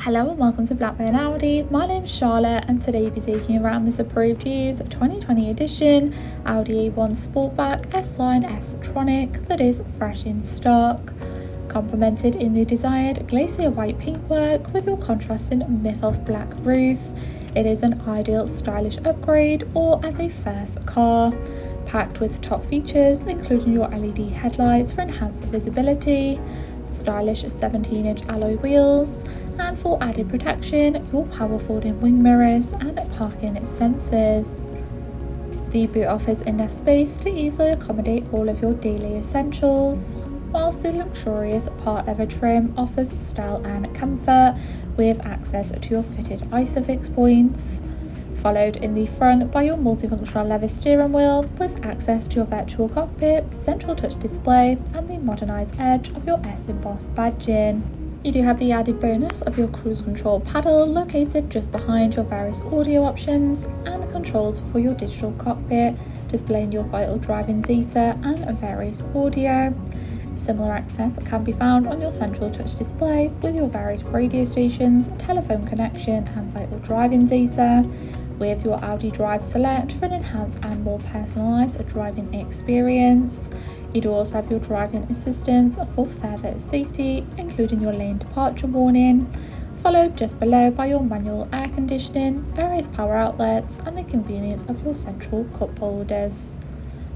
Hello and welcome to Blackburn Audi. My name's Charlotte and today we'll be taking you around this approved used 2020 edition Audi A1 Sportback S line S tronic that is fresh in stock. Complemented in the desired Glacier white paintwork with your contrasting Mythos black roof, it is an ideal stylish upgrade or as a first car. Packed with top features including your LED headlights for enhanced visibility, stylish 17-inch alloy wheels, and for added protection, your power folding wing mirrors and parking sensors. The boot offers enough space to easily accommodate all of your daily essentials, whilst the luxurious part leather trim offers style and comfort with access to your fitted ISOFIX points, followed in the front by your multifunctional leather steering wheel with access to your virtual cockpit, central touch display and the modernised edge of your S embossed badging. You do have the added bonus of your cruise control paddle located just behind your various audio options and controls for your digital cockpit, displaying your vital driving data and various audio. Similar access can be found on your central touch display with your various radio stations, telephone connection and vital driving data, with your Audi Drive Select for an enhanced and more personalised driving experience. You do also have your driving assistance for further safety, including your lane departure warning, followed just below by your manual air conditioning, various power outlets and the convenience of your central cup holders.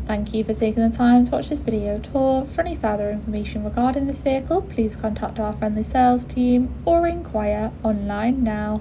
Thank you for taking the time to watch this video tour. For any further information regarding this vehicle, please contact our friendly sales team or inquire online now.